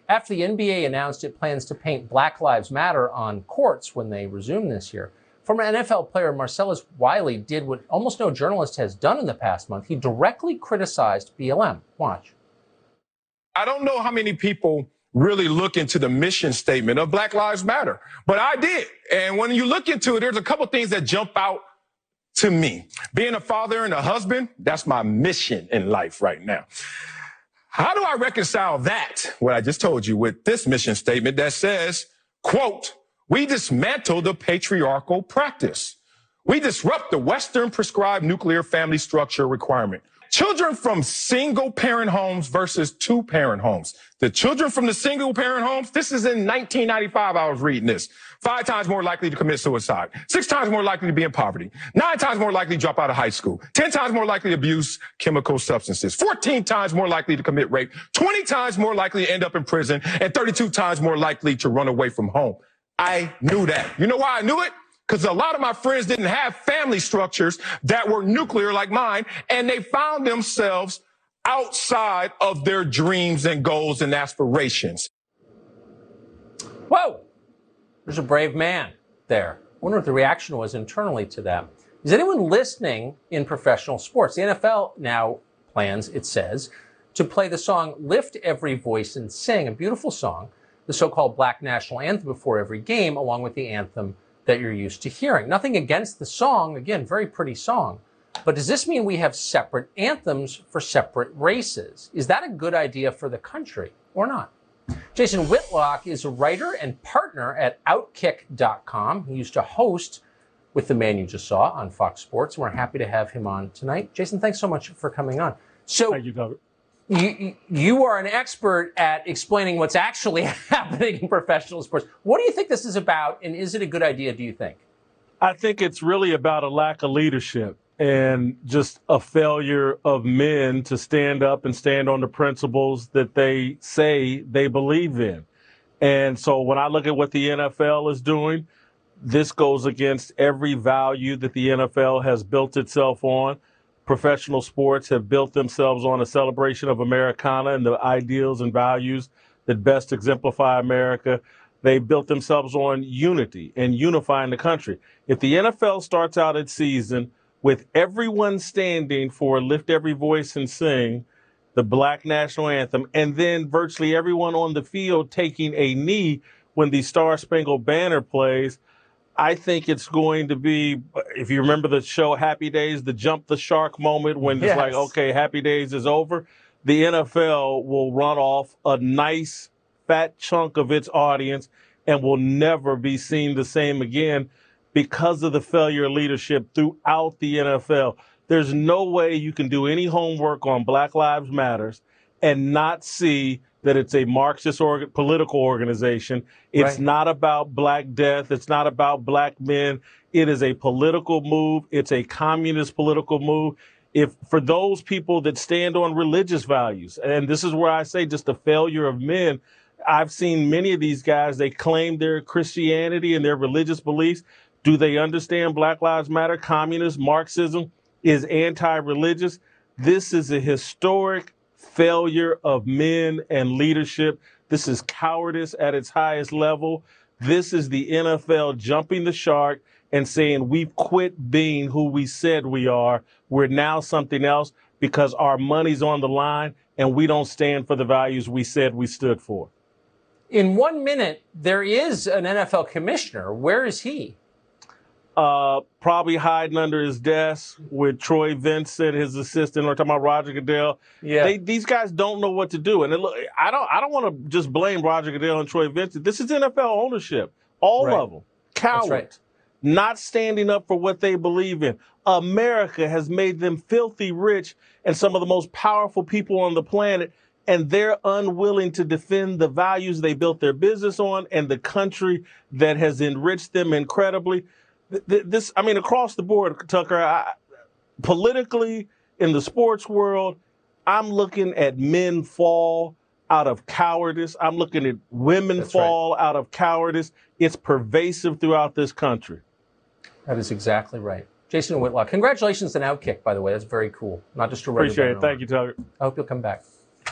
after the NBA announced it plans to paint Black Lives Matter on courts when they resume this year. Former NFL player Marcellus Wiley did what almost no journalist has done in the past month. He directly criticized BLM. Watch. I don't know how many people really look into the mission statement of Black Lives Matter, but I did. And when you look into it, there's a couple things that jump out to me. Being a father and a husband, that's my mission in life right now. How do I reconcile that, what I just told you, with this mission statement that says, quote, "We dismantle the patriarchal practice. We disrupt the Western prescribed nuclear family structure requirement. Children from single-parent homes versus two-parent homes. The children from the single-parent homes, this is in 1995, I was reading this. 5 times more likely to commit suicide. 6 times more likely to be in poverty. 9 times more likely to drop out of high school. 10 times more likely to abuse chemical substances. 14 times more likely to commit rape. 20 times more likely to end up in prison. And 32 times more likely to run away from home. I knew that. You know why I knew it? Because a lot of my friends didn't have family structures that were nuclear like mine, and they found themselves outside of their dreams and goals and aspirations. Whoa! There's a brave man there. I wonder what the reaction was internally to that. Is anyone listening in professional sports? The NFL now plans, it says, to play the song Lift Every Voice and Sing, a beautiful song, the so-called Black National Anthem before every game, along with the anthem that you're used to hearing. Nothing against the song. Again, very pretty song. But does this mean we have separate anthems for separate races? Is that a good idea for the country or not? Jason Whitlock is a writer and partner at Outkick.com. He used to host with the man you just saw on Fox Sports. We're happy to have him on tonight. Jason, thanks so much for coming on. So, thank you, Doug. You are an expert at explaining what's actually happening in professional sports. What do you think this is about, and is it a good idea, do you think? I think it's really about a lack of leadership and just a failure of men to stand up and stand on the principles that they say they believe in. And so when I look at what the NFL is doing, this goes against every value that the NFL has built itself on. Professional sports have built themselves on a celebration of Americana and the ideals and values that best exemplify America. They built themselves on unity and unifying the country. If the NFL starts out its season with everyone standing for Lift Every Voice and Sing, the Black National Anthem, and then virtually everyone on the field taking a knee when the Star Spangled Banner plays, I think it's going to be, if you remember the show Happy Days, the jump the shark moment when it's like, okay, Happy Days is over. The NFL will run off a nice fat chunk of its audience and will never be seen the same again because of the failure of leadership throughout the NFL. There's no way you can do any homework on Black Lives Matters and not see that it's a Marxist political organization. It's not about Black death. It's not about Black men. It is a political move. It's a communist political move. If for those people that stand on religious values, and this is where I say just the failure of men, I've seen many of these guys, they claim their Christianity and their religious beliefs. Do they understand Black Lives Matter? Communist Marxism is anti-religious. This is a historic failure of men and leadership. This is cowardice at its highest level. This is the NFL jumping the shark and saying we've quit being who we said we are. We're now something else because our money's on the line and we don't stand for the values we said we stood for. In 1 minute, there is an NFL commissioner. Where is he? Probably hiding under his desk with Troy Vincent, his assistant. We're talking about Roger Goodell. Yeah. These guys don't know what to do. And look, I don't want to just blame Roger Goodell and Troy Vincent. This is NFL ownership. All of them. Cowards. Not standing up for what they believe in. America has made them filthy rich and some of the most powerful people on the planet, and they're unwilling to defend the values they built their business on and the country that has enriched them incredibly. This, I mean, across the board, Tucker, politically, in the sports world, I'm looking at men fall out of cowardice. I'm looking at women fall out of cowardice. It's pervasive throughout this country. That is exactly right. Jason Whitlock, congratulations on Outkick, by the way. That's very cool. Not just a regular. Appreciate it. Thank you, Tucker. I hope you'll come back.